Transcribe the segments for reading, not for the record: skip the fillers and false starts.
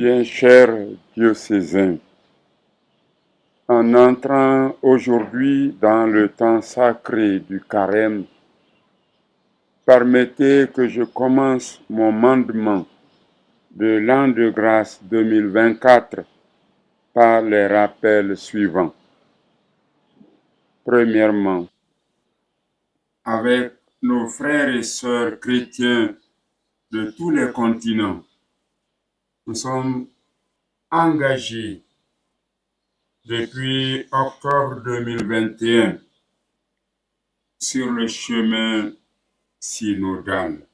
Bien chers diocésains, en entrant aujourd'hui dans le temps sacré du carême, permettez que je commence mon mandement de l'an de grâce 2024 par les rappels suivants. Premièrement, avec nos frères et sœurs chrétiens de tous les continents, nous sommes engagés depuis octobre 2021 sur le chemin synodal.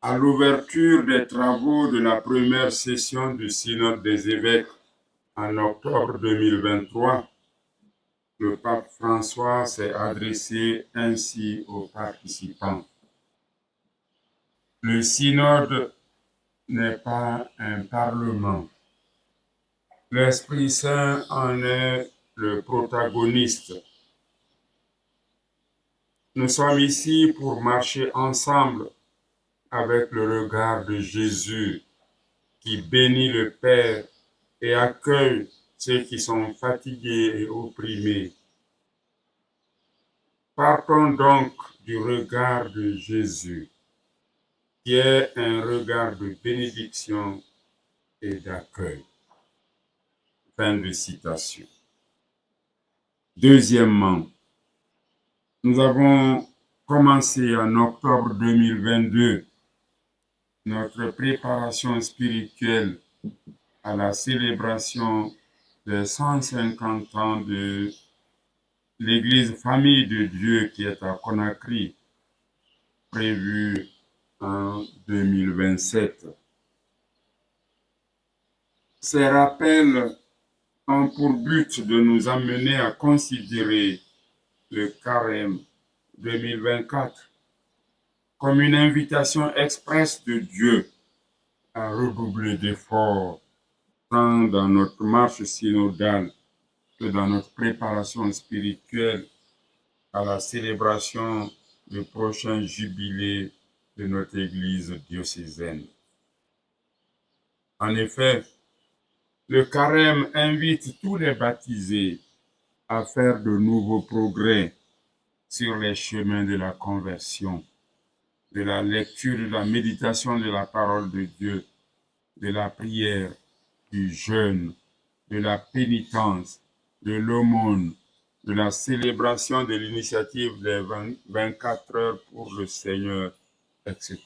À l'ouverture des travaux de la première session du synode des évêques en octobre 2023, le pape François s'est adressé ainsi aux participants. Le synode n'est pas un parlement. L'Esprit Saint en est le protagoniste. Nous sommes ici pour marcher ensemble avec le regard de Jésus qui bénit le Père et accueille ceux qui sont fatigués et opprimés. Partons donc du regard de Jésus, qui est un regard de bénédiction et d'accueil. Fin de citation. Deuxièmement, nous avons commencé en octobre 2022 notre préparation spirituelle à la célébration des 150 ans de l'Église Famille de Dieu qui est à Conakry, prévue en 2027. Ces rappels ont pour but de nous amener à considérer le carême 2024 comme une invitation expresse de Dieu à redoubler d'efforts, tant dans notre marche synodale que dans notre préparation spirituelle à la célébration du prochain jubilé de notre Église diocésaine. En effet, le carême invite tous les baptisés à faire de nouveaux progrès sur les chemins de la conversion, de la lecture, de la méditation de la parole de Dieu, de la prière, du jeûne, de la pénitence, de l'aumône, de la célébration de l'initiative des 24 heures pour le Seigneur, etc.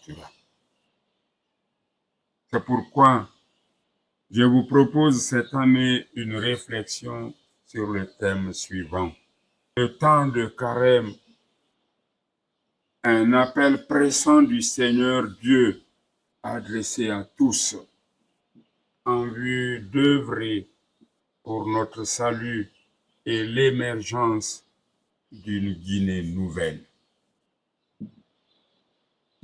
C'est pourquoi je vous propose cette année une réflexion sur le thème suivant. Le temps de carême, un appel pressant du Seigneur Dieu adressé à tous en vue d'œuvrer pour notre salut et l'émergence d'une Guinée nouvelle.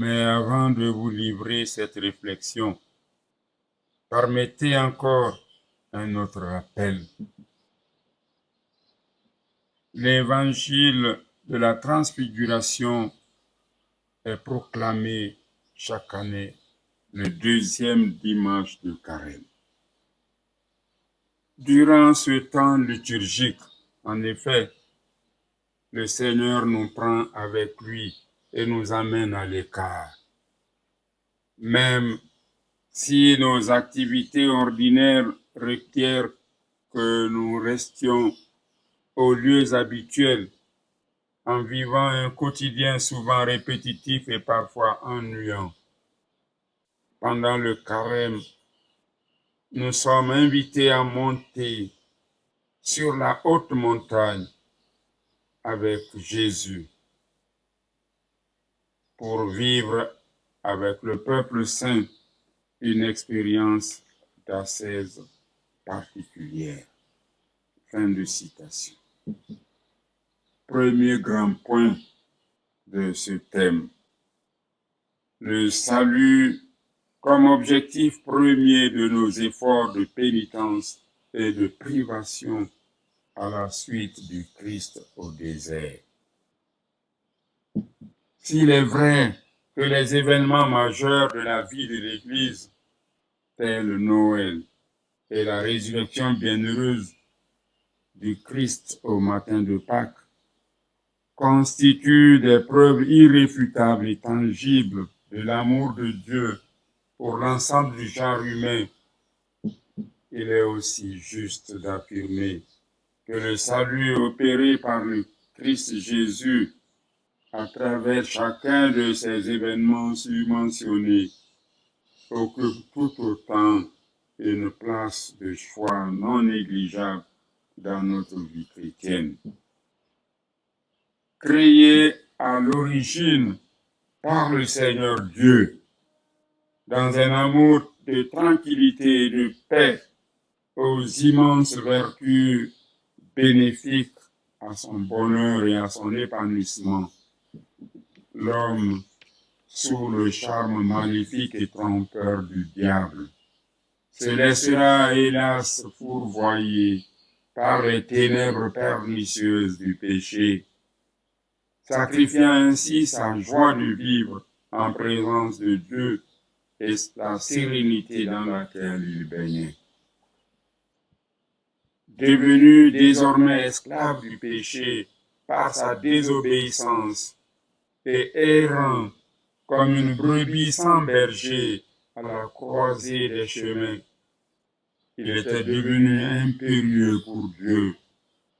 Mais avant de vous livrer cette réflexion, permettez encore un autre rappel. L'évangile de la transfiguration est proclamé chaque année le deuxième dimanche de carême. Durant ce temps liturgique, en effet, le Seigneur nous prend avec lui et nous amène à l'écart. Même si nos activités ordinaires requièrent que nous restions aux lieux habituels, en vivant un quotidien souvent répétitif et parfois ennuyant. Pendant le carême, nous sommes invités à monter sur la haute montagne avec Jésus pour vivre avec le peuple saint une expérience d'ascèse particulière. Fin de citation. Premier grand point de ce thème. Le salut comme objectif premier de nos efforts de pénitence et de privation à la suite du Christ au désert. S'il est vrai que les événements majeurs de la vie de l'Église tel Noël et la résurrection bienheureuse du Christ au matin de Pâques, constituent des preuves irréfutables et tangibles de l'amour de Dieu pour l'ensemble du genre humain. Il est aussi juste d'affirmer que le salut opéré par le Christ Jésus à travers chacun de ces événements surmentionnés occupe tout autant une place de choix non négligeable dans notre vie chrétienne. Créé à l'origine par le Seigneur Dieu, dans un amour de tranquillité et de paix, aux immenses vertus bénéfiques à son bonheur et à son épanouissement, l'homme, sous le charme maléfique et trompeur du diable, se laissera hélas fourvoyer par les ténèbres pernicieuses du péché, sacrifiant ainsi sa joie de vivre en présence de Dieu et la sérénité dans laquelle il baignait. Devenu désormais esclave du péché par sa désobéissance et errant comme une brebis sans berger à la croisée des chemins, il était devenu impérieux pour Dieu,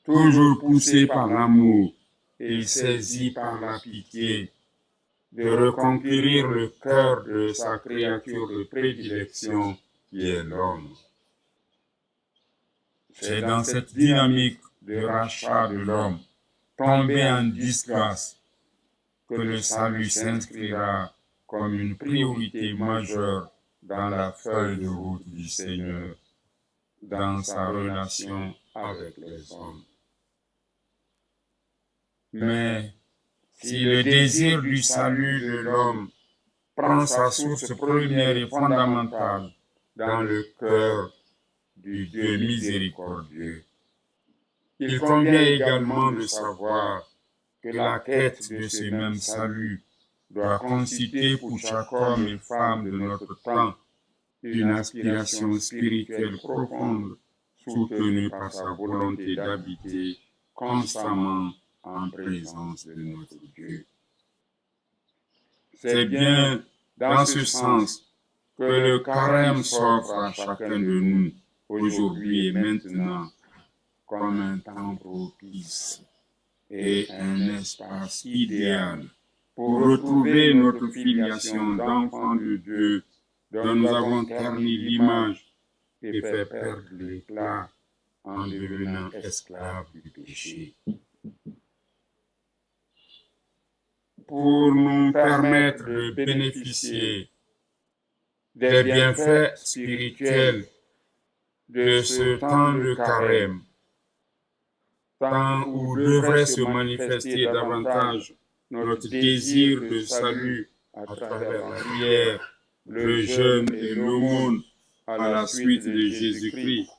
toujours poussé par l'amour et saisi par la pitié, de reconquérir le cœur de sa créature de prédilection qui est l'homme. C'est dans cette dynamique de rachat de l'homme, tombé en disgrâce, que le salut s'inscrira comme une priorité majeure dans la feuille de route du Seigneur, dans sa relation avec les hommes. Mais si le désir du salut de l'homme prend sa source première et fondamentale dans le cœur du Dieu miséricordieux, il convient également de savoir que la quête de ce même salut doit constituer pour chaque homme et femme de notre temps une aspiration spirituelle profonde, soutenue par sa volonté d'habiter constamment en présence de notre Dieu. C'est bien dans ce sens que le carême s'offre à chacun de nous, aujourd'hui et maintenant, comme un temps propice et un espace idéal pour retrouver notre filiation d'enfants de Dieu dont nous avons terni l'image et fait perdre l'éclat en devenant esclaves du péché. Pour nous permettre de bénéficier des bienfaits spirituels de ce temps de carême, temps où devrait se manifester davantage notre désir de salut à travers la prière, le jeûne et l'aumône à la suite de Jésus-Christ.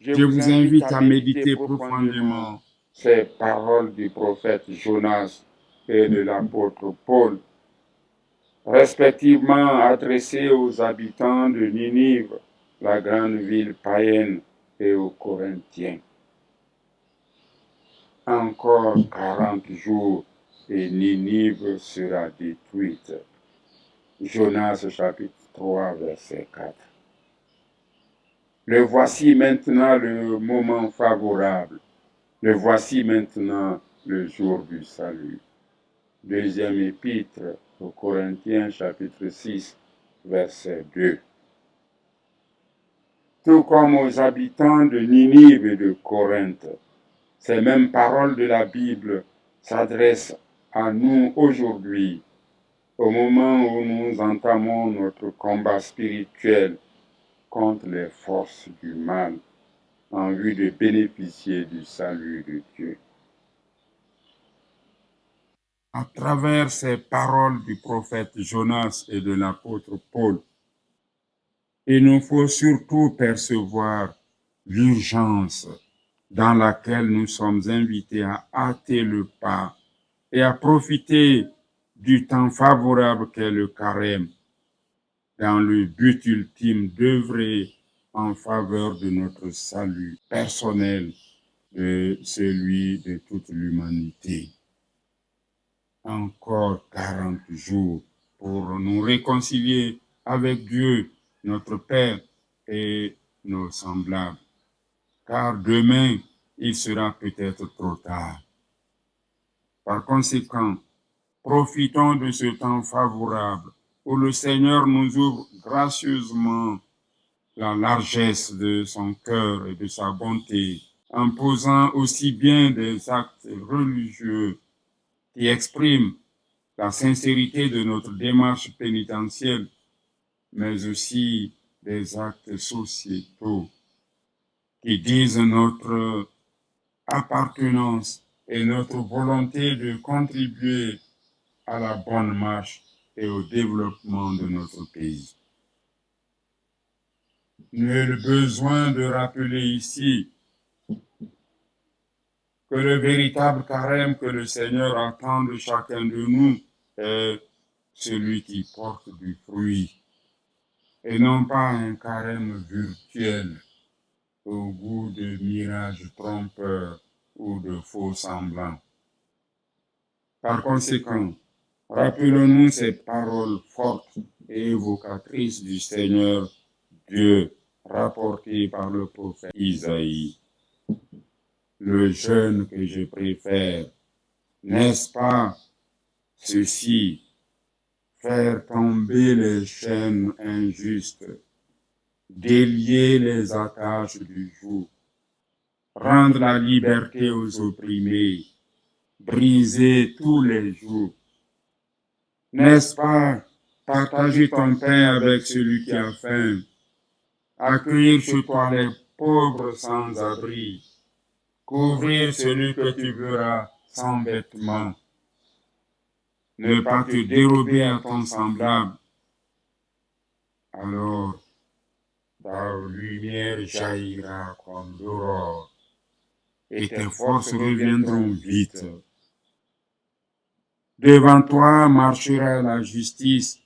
Je vous invite à méditer profondément ces paroles du prophète Jonas et de l'apôtre Paul, respectivement adressées aux habitants de Ninive, la grande ville païenne, et aux Corinthiens. Encore 40 jours et Ninive sera détruite. Jonas chapitre 3, verset 4. Le voici maintenant le moment favorable. Le voici maintenant le jour du salut. Deuxième épître aux Corinthiens chapitre 6, verset 2. Tout comme aux habitants de Ninive et de Corinthe, ces mêmes paroles de la Bible s'adressent à nous aujourd'hui, au moment où nous entamons notre combat spirituel contre les forces du mal, en vue de bénéficier du salut de Dieu. À travers ces paroles du prophète Jonas et de l'apôtre Paul, il nous faut surtout percevoir l'urgence dans laquelle nous sommes invités à hâter le pas et à profiter du temps favorable qu'est le carême, dans le but ultime d'œuvrer en faveur de notre salut personnel, de celui de toute l'humanité. Encore 40 jours pour nous réconcilier avec Dieu, notre Père, et nos semblables. Car demain, il sera peut-être trop tard. Par conséquent, profitons de ce temps favorable où le Seigneur nous ouvre gracieusement la largesse de son cœur et de sa bonté, en posant aussi bien des actes religieux qui expriment la sincérité de notre démarche pénitentielle, mais aussi des actes sociétaux qui disent notre appartenance et notre volonté de contribuer à la bonne marche et au développement de notre pays. Nul besoin de rappeler ici que le véritable carême que le Seigneur attend de chacun de nous est celui qui porte du fruit et non pas un carême virtuel au goût de mirages trompeurs ou de faux semblants. Par conséquent, rappelons-nous ces paroles fortes et évocatrices du Seigneur Dieu rapportées par le prophète Isaïe. Le jeûne que je préfère, n'est-ce pas ceci, faire tomber les chaînes injustes, délier les attaches du joug, rendre la liberté aux opprimés, briser tous les jours. N'est-ce pas partager ton pain avec celui qui a faim, accueillir chez toi les pauvres sans abri, couvrir celui que tu verras sans vêtements, ne pas te dérober à ton semblable, alors ta lumière jaillira comme l'aurore et tes forces reviendront vite. Devant toi marchera la justice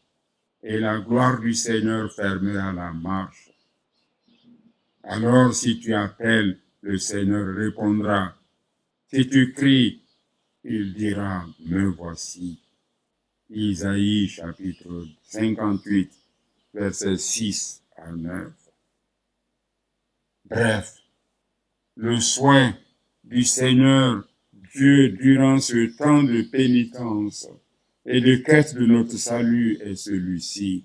et la gloire du Seigneur fermera la marche. Alors si tu appelles, le Seigneur répondra. Si tu cries, il dira, me voici. Isaïe chapitre 58, versets 6 à 9. Bref, le soin du Seigneur Dieu durant ce temps de pénitence et de quête de notre salut est celui-ci.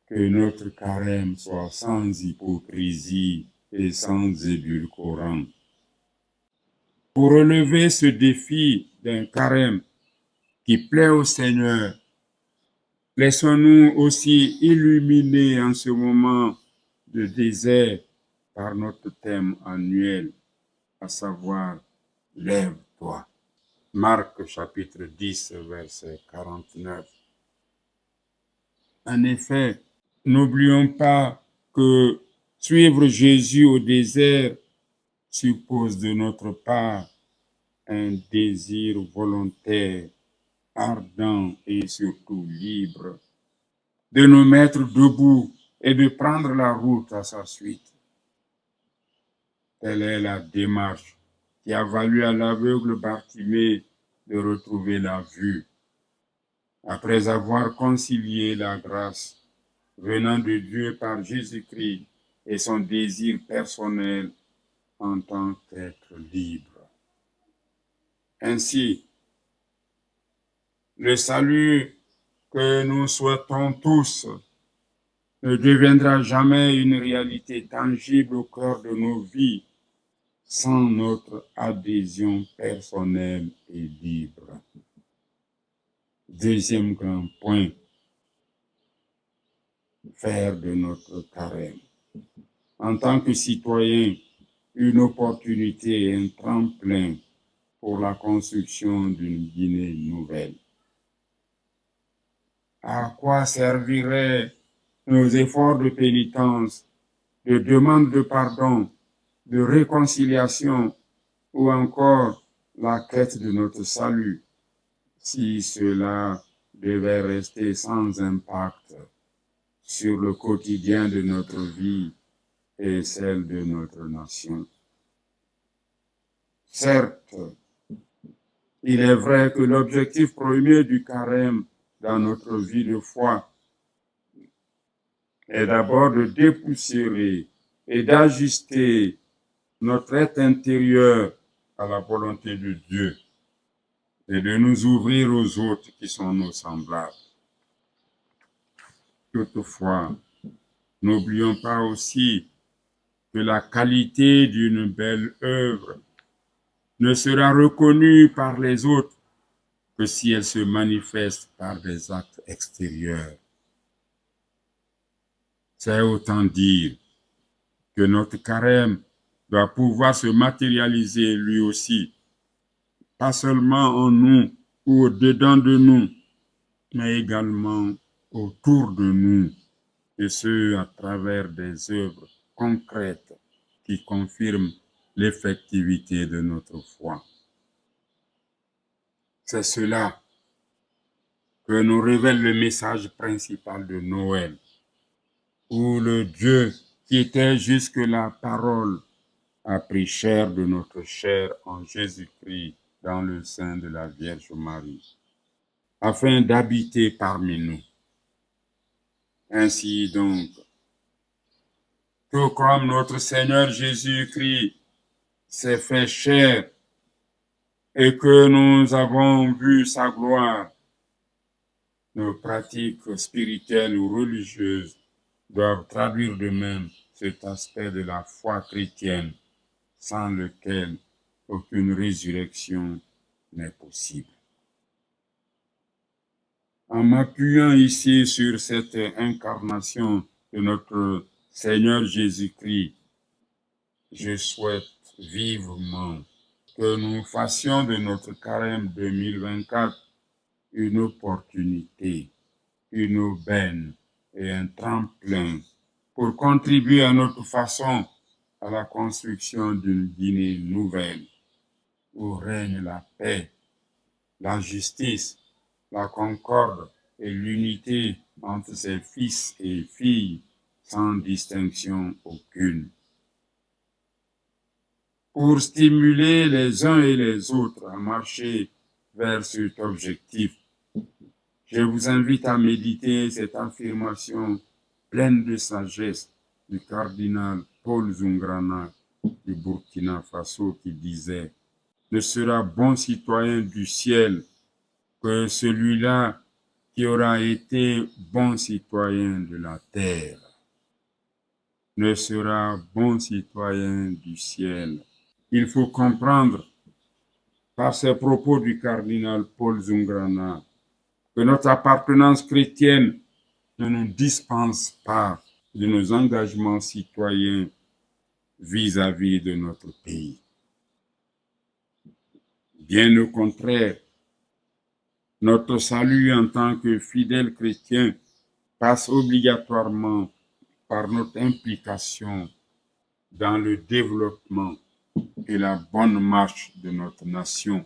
Que notre carême soit sans hypocrisie et sans édulcorant. Pour relever ce défi d'un carême qui plaît au Seigneur, laissons-nous aussi illuminer en ce moment de désert par notre thème annuel, à savoir « Lève-toi ». Marc chapitre 10, verset 49. En effet, n'oublions pas que suivre Jésus au désert suppose de notre part un désir volontaire, ardent et surtout libre, de nous mettre debout et de prendre la route à sa suite. Telle est la démarche qui a valu à l'aveugle Bartimée de retrouver la vue, après avoir concilié la grâce venant de Dieu par Jésus-Christ et son désir personnel en tant qu'être libre. Ainsi, le salut que nous souhaitons tous ne deviendra jamais une réalité tangible au cœur de nos vies sans notre adhésion personnelle et libre. Deuxième grand point, faire de notre carême, en tant que citoyen, une opportunité et un tremplin pour la construction d'une Guinée nouvelle. À quoi serviraient nos efforts de pénitence, de demande de pardon, de réconciliation ou encore la quête de notre salut si cela devait rester sans impact sur le quotidien de notre vie et celle de notre nation. Certes, il est vrai que l'objectif premier du carême dans notre vie de foi est d'abord de dépoussiérer et d'ajuster notre être intérieur à la volonté de Dieu et de nous ouvrir aux autres qui sont nos semblables. Toutefois, n'oublions pas aussi que la qualité d'une belle œuvre ne sera reconnue par les autres que si elle se manifeste par des actes extérieurs. C'est autant dire que notre carême doit pouvoir se matérialiser lui aussi, pas seulement en nous ou au-dedans de nous, mais également autour de nous, et ce, à travers des œuvres concrètes qui confirment l'effectivité de notre foi. C'est cela que nous révèle le message principal de Noël, où le Dieu qui était jusque la parole a pris chair de notre chair en Jésus-Christ dans le sein de la Vierge Marie, afin d'habiter parmi nous. Ainsi donc, tout comme notre Seigneur Jésus-Christ s'est fait chair et que nous avons vu sa gloire, nos pratiques spirituelles ou religieuses doivent traduire de même cet aspect de la foi chrétienne sans lequel aucune résurrection n'est possible. En m'appuyant ici sur cette incarnation de notre Seigneur Jésus-Christ, je souhaite vivement que nous fassions de notre carême 2024 une opportunité, une aubaine et un tremplin pour contribuer à notre façon à la construction d'une Guinée nouvelle où règne la paix, la justice, la concorde et l'unité entre ses fils et filles sans distinction aucune. Pour stimuler les uns et les autres à marcher vers cet objectif, je vous invite à méditer cette affirmation pleine de sagesse du cardinal Paul Zungrana du Burkina Faso qui disait « Ne sera bon citoyen du ciel que celui-là qui aura été bon citoyen de la terre. Ne sera bon citoyen du ciel. » Il faut comprendre par ces propos du cardinal Paul Zungrana que notre appartenance chrétienne ne nous dispense pas de nos engagements citoyens vis-à-vis de notre pays. Bien au contraire, notre salut en tant que fidèles chrétiens passe obligatoirement par notre implication dans le développement et la bonne marche de notre nation,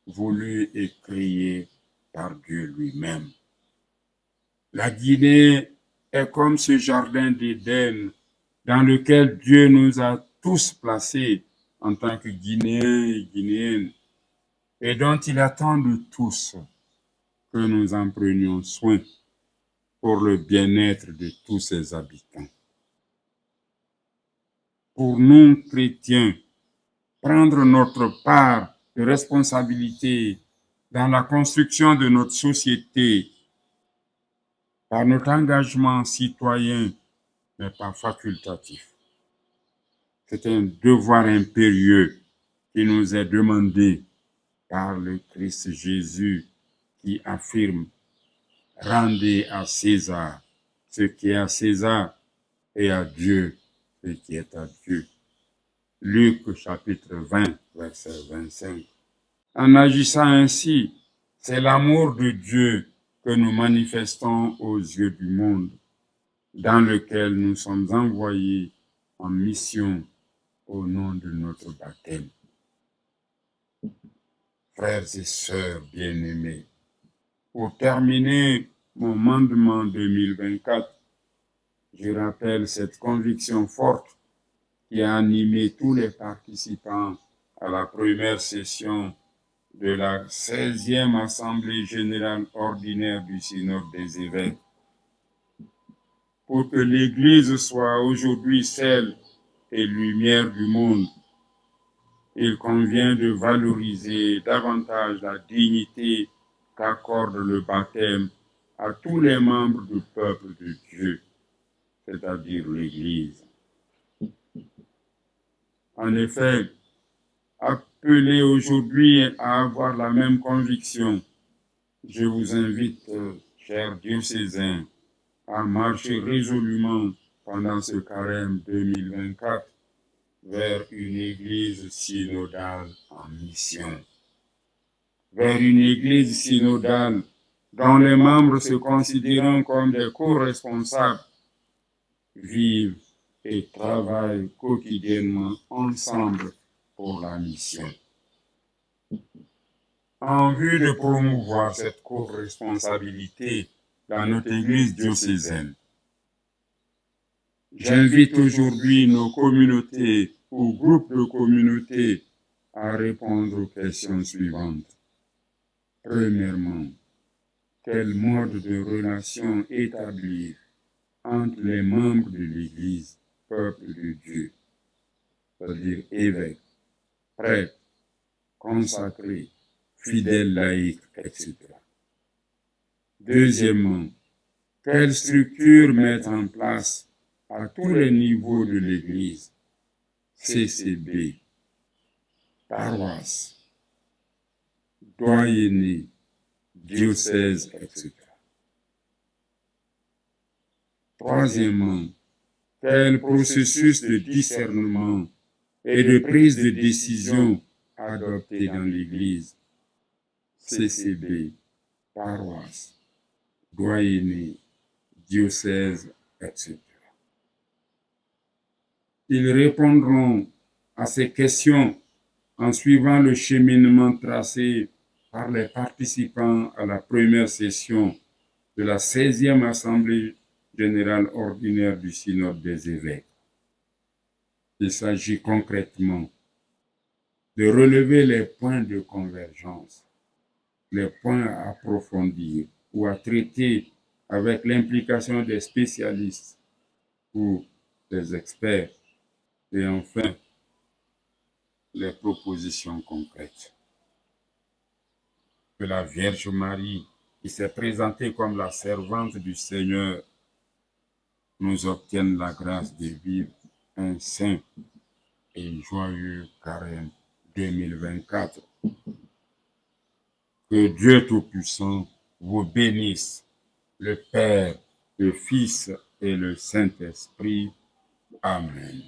voulue et créée par Dieu lui-même. La Guinée est comme ce jardin d'Éden dans lequel Dieu nous a tous placés en tant que Guinéens et Guinéennes et dont il attend de tous que nous en prenions soin pour le bien-être de tous ses habitants. Pour nous, chrétiens, prendre notre part de responsabilité dans la construction de notre société par notre engagement citoyen n'est pas facultatif. C'est un devoir impérieux qui nous est demandé par le Christ Jésus qui affirme « Rendez à César ce qui est à César et à Dieu ce qui est à Dieu. » Luc chapitre 20, verset 25. En agissant ainsi, c'est l'amour de Dieu que nous manifestons aux yeux du monde, dans lequel nous sommes envoyés en mission au nom de notre baptême. Frères et sœurs bien-aimés, pour terminer mon mandement 2024, Je rappelle cette conviction forte qui a animé tous les participants à la première session de la 16e Assemblée générale ordinaire du Synode des évêques. Pour que l'Église soit aujourd'hui celle et lumière du monde, il convient de valoriser davantage la dignité qu'accorde le baptême à tous les membres du peuple de Dieu, c'est-à-dire l'Église. En effet, appelés aujourd'hui à avoir la même conviction, je vous invite, chers diocésains, à marcher résolument pendant ce carême 2024 vers une église synodale en mission. Vers une église synodale dont les membres se considérant comme des co-responsables vivent et travaillent quotidiennement ensemble pour la mission. En vue de promouvoir cette co-responsabilité dans notre église diocésaine, j'invite aujourd'hui nos communautés ou groupes de communautés à répondre aux questions suivantes. Premièrement, quel mode de relation établir entre les membres de l'Église, peuple de Dieu, c'est-à-dire évêques, prêtres, consacrés, fidèles laïcs, etc. Deuxièmement, quelle structure mettre en place à tous les niveaux de l'Église, CCB, paroisse, doyenné, diocèse, etc. Troisièmement, quel processus de discernement et de prise de décision adopter dans l'Église, CCB, paroisse, doyenné, diocèse, etc. Ils répondront à ces questions en suivant le cheminement tracé par les participants à la première session de la 16e Assemblée générale ordinaire du Synode des évêques. Il s'agit concrètement de relever les points de convergence, les points à approfondir ou à traiter avec l'implication des spécialistes ou des experts, et enfin, les propositions concrètes. Que la Vierge Marie, qui s'est présentée comme la servante du Seigneur, nous obtienne la grâce de vivre un saint et joyeux carême 2024. Que Dieu Tout-Puissant vous bénisse, le Père, le Fils et le Saint-Esprit. Amen.